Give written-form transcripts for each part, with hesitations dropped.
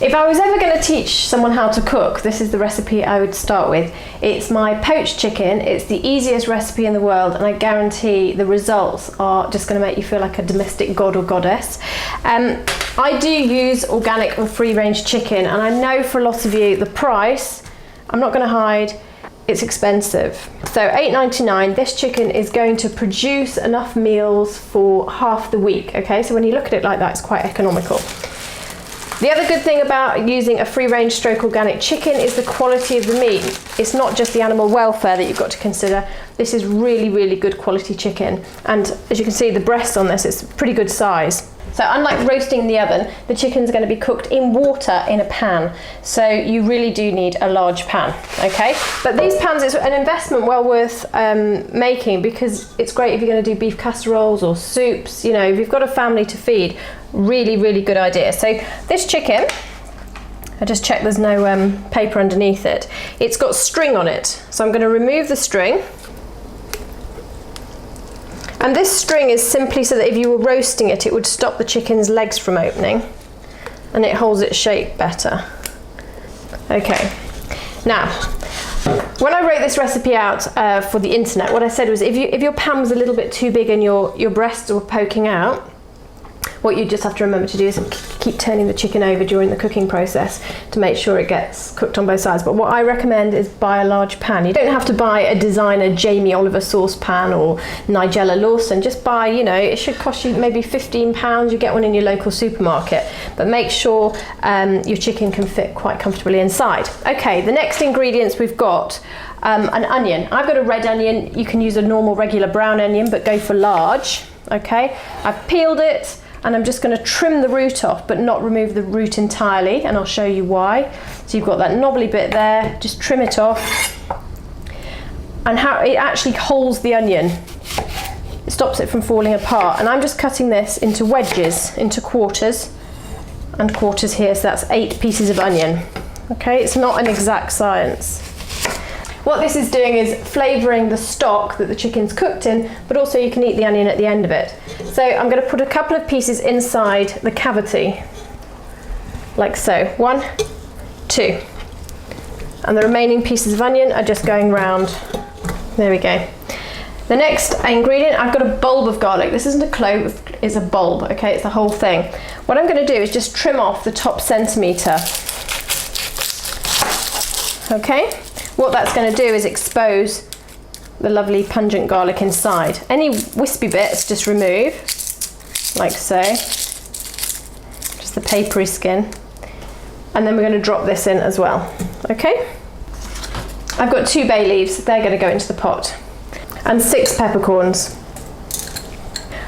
If I was ever going to teach someone how to cook, this is the recipe I would start with. It's my poached chicken. It's the easiest recipe in the world, and I guarantee the results are just going to make you feel like a domestic god or goddess. I do use organic and free-range chicken, and I know for a lot of you the price, I'm not going to hide, it's expensive. So $8.99, this chicken is going to produce enough meals for half the week, okay? So when you look at it like that, it's quite economical. The other good thing about using a free-range stroke organic chicken is the quality of the meat. It's not just the animal welfare that you've got to consider. This is really, really good quality chicken. And as you can see, the breast on this is pretty good size. So unlike roasting in the oven, the chicken's going to be cooked in water in a pan. So you really do need a large pan, okay? But these pans, it's an investment well worth making, because it's great if you're going to do beef casseroles or soups. You know, if you've got a family to feed, really, really good idea. So this chicken, I just checked there's no paper underneath it. It's got string on it. So I'm going to remove the string. And this string is simply so that if you were roasting it, it would stop the chicken's legs from opening, and it holds its shape better. Okay, now, when I wrote this recipe out for the internet, what I said was if your pan was a little bit too big and your breasts were poking out, what you just have to remember to do is keep turning the chicken over during the cooking process to make sure it gets cooked on both sides. But what I recommend is buy a large pan. You don't have to buy a designer Jamie Oliver saucepan or Nigella Lawson. Just buy, you know, it should cost you maybe £15. You get one in your local supermarket. But make sure your chicken can fit quite comfortably inside. Okay, the next ingredients we've got an onion. I've got a red onion. You can use a normal regular brown onion, but go for large. Okay, I've peeled it. And I'm just going to trim the root off, but not remove the root entirely, and I'll show you why. So you've got that knobbly bit there, just trim it off. And how it actually holds the onion. It stops it from falling apart. And I'm just cutting this into wedges, into quarters, and quarters here, so that's 8 pieces of onion. Okay, it's not an exact science. What this is doing is flavouring the stock that the chicken's cooked in, but also you can eat the onion at the end of it. So I'm going to put a couple of pieces inside the cavity, like so. 1, 2. And the remaining pieces of onion are just going round. There we go. The next ingredient, I've got a bulb of garlic. This isn't a clove, it's a bulb, okay? It's the whole thing. What I'm going to do is just trim off the top centimetre. Okay? What that's going to do is expose the lovely pungent garlic inside. Any wispy bits, just remove, like so. Just the papery skin. And then we're going to drop this in as well. Okay? I've got 2 bay leaves, they're going to go into the pot. And 6 peppercorns.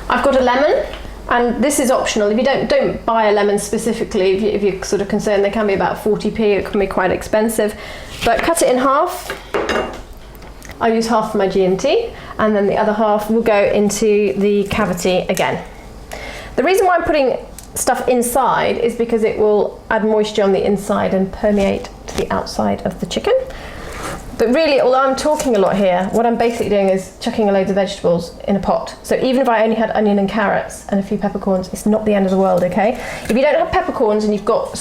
I've got a lemon, and this is optional. If you don't buy a lemon specifically, if you're sort of concerned, they can be about 40p, it can be quite expensive. But cut it in half. I'll use half for my G&T, and then the other half will go into the cavity again. The reason why I'm putting stuff inside is because it will add moisture on the inside and permeate to the outside of the chicken. But really, although I'm talking a lot here, what I'm basically doing is chucking a load of vegetables in a pot. So even if I only had onion and carrots and a few peppercorns, it's not the end of the world, okay? If you don't have peppercorns and you've got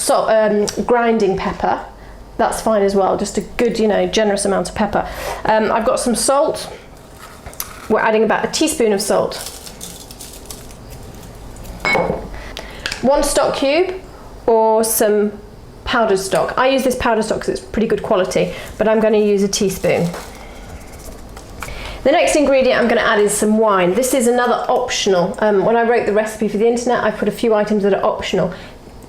grinding pepper, that's fine as well, just a good, you know, generous amount of pepper. I've got some salt. We're adding about a teaspoon of salt. 1 stock cube or some powdered stock. I use this powdered stock because it's pretty good quality, but I'm going to use a teaspoon. The next ingredient I'm going to add is some wine. This is another optional. When I wrote the recipe for the internet, I put a few items that are optional.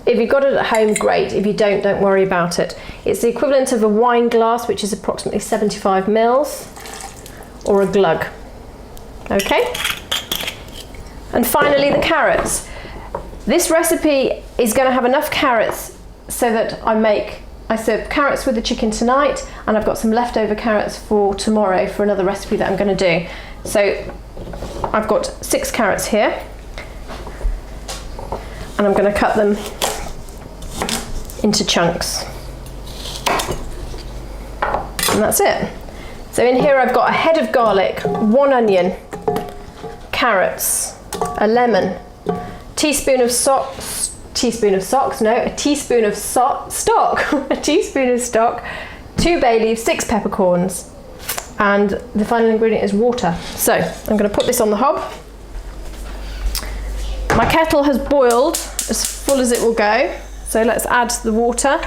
If you've got it at home, great. If you don't worry about it. It's the equivalent of a wine glass, which is approximately 75 mils, or a glug. Okay? And finally, the carrots. This recipe is going to have enough carrots so that I serve carrots with the chicken tonight, and I've got some leftover carrots for tomorrow for another recipe that I'm going to do. So I've got 6 carrots here, and I'm going to cut them into chunks. And that's it. So in here I've got a head of garlic, 1 onion, carrots, a lemon, teaspoon of salt, teaspoon of socks, no, a teaspoon of stock, a teaspoon of stock, 2 bay leaves, 6 peppercorns, and the final ingredient is water. So I'm going to put this on the hob. My kettle has boiled as full as it will go, so let's add the water.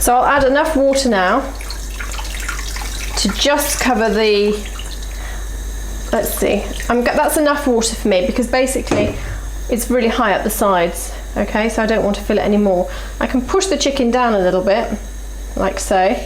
So I'll add enough water now to just cover the, let's see, that's enough water for me because basically it's really high up the sides, okay, so I don't want to fill it anymore. I can push the chicken down a little bit, like so,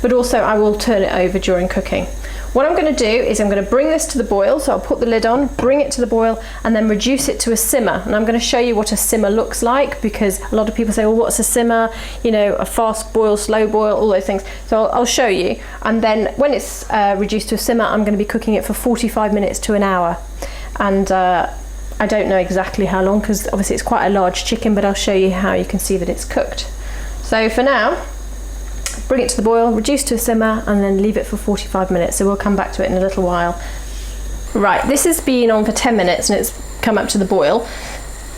but also I will turn it over during cooking. What I'm going to do is I'm going to bring this to the boil, so I'll put the lid on, bring it to the boil, and then reduce it to a simmer. And I'm going to show you what a simmer looks like, because a lot of people say, well, what's a simmer? You know, a fast boil, slow boil, all those things. So I'll show you. And then when it's reduced to a simmer, I'm going to be cooking it for 45 minutes to an hour. And I don't know exactly how long, because obviously it's quite a large chicken, but I'll show you how you can see that it's cooked. So for now, bring it to the boil, reduce to a simmer, and then leave it for 45 minutes. So we'll come back to it in a little while. Right, this has been on for 10 minutes and it's come up to the boil.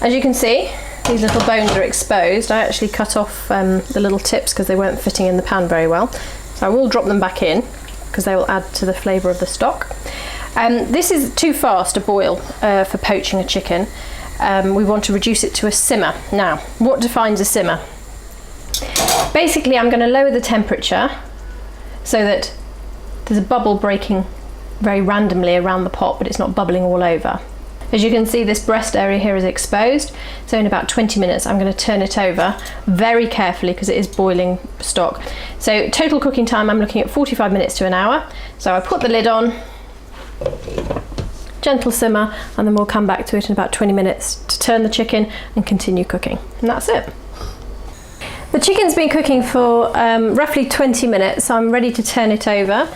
As you can see, these little bones are exposed. I actually cut off the little tips because they weren't fitting in the pan very well. So I will drop them back in because they will add to the flavour of the stock. This is too fast a boil for poaching a chicken. We want to reduce it to a simmer. Now, what defines a simmer? Basically, I'm going to lower the temperature so that there's a bubble breaking very randomly around the pot, but it's not bubbling all over. As you can see, this breast area here is exposed, so in about 20 minutes I'm going to turn it over very carefully because it is boiling stock. So total cooking time, I'm looking at 45 minutes to an hour. So I put the lid on, gentle simmer, and then we'll come back to it in about 20 minutes to turn the chicken and continue cooking. And that's it. The chicken's been cooking for roughly 20 minutes, so I'm ready to turn it over.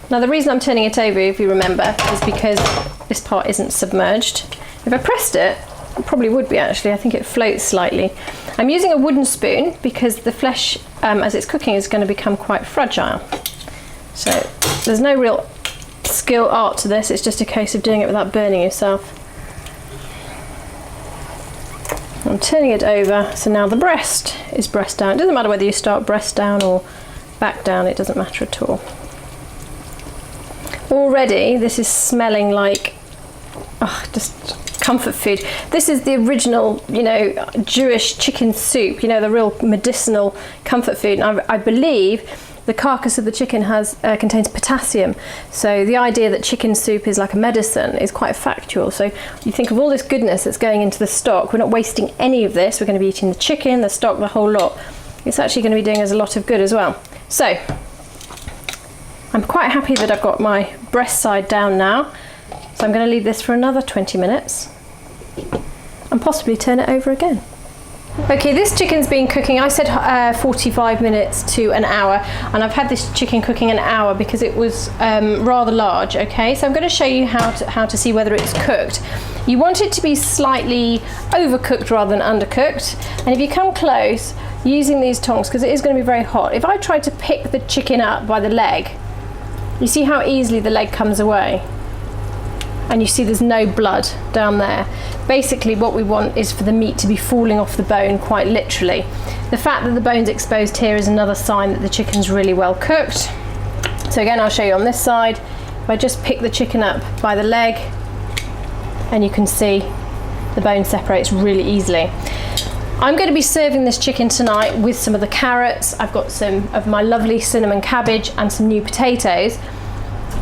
Now the reason I'm turning it over, if you remember, is because this part isn't submerged. If I pressed it, it probably would be actually, I think it floats slightly. I'm using a wooden spoon because the flesh, as it's cooking, is going to become quite fragile. So there's no real skill art to this, it's just a case of doing it without burning yourself. I'm turning it over, so now the breast is breast down. It doesn't matter whether you start breast down or back down, it doesn't matter at all. Already this is smelling like just comfort food. This is the original, you know, Jewish chicken soup, you know, the real medicinal comfort food. And I believe the carcass of the chicken contains potassium, so the idea that chicken soup is like a medicine is quite factual. So you think of all this goodness that's going into the stock, we're not wasting any of this, we're going to be eating the chicken, the stock, the whole lot. It's actually going to be doing us a lot of good as well. So I'm quite happy that I've got my breast side down now, so I'm going to leave this for another 20 minutes and possibly turn it over again. Okay, this chicken's been cooking, I said 45 minutes to an hour, and I've had this chicken cooking an hour because it was rather large, okay? So I'm going to show you how to see whether it's cooked. You want it to be slightly overcooked rather than undercooked, and if you come close using these tongs, because it is going to be very hot, if I try to pick the chicken up by the leg, you see how easily the leg comes away? And you see there's no blood down there. Basically what we want is for the meat to be falling off the bone, quite literally. The fact that the bone's exposed here is another sign that the chicken's really well cooked. So again, I'll show you on this side. If I just pick the chicken up by the leg, and you can see the bone separates really easily. I'm going to be serving this chicken tonight with some of the carrots. I've got some of my lovely cinnamon cabbage and some new potatoes.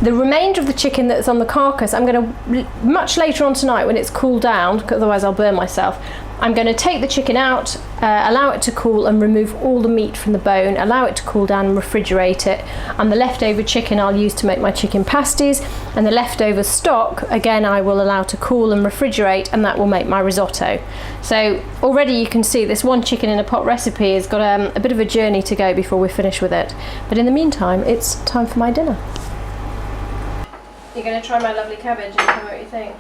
The remainder of the chicken that's on the carcass, I'm going to, much later on tonight when it's cooled down, otherwise I'll burn myself, I'm going to take the chicken out, allow it to cool and remove all the meat from the bone, allow it to cool down and refrigerate it, and the leftover chicken I'll use to make my chicken pasties, and the leftover stock, again, I will allow to cool and refrigerate, and that will make my risotto. So already you can see this one chicken in a pot recipe has got a bit of a journey to go before we're finished with it. But in the meantime, it's time for my dinner. You're going to try my lovely cabbage and tell me what you think.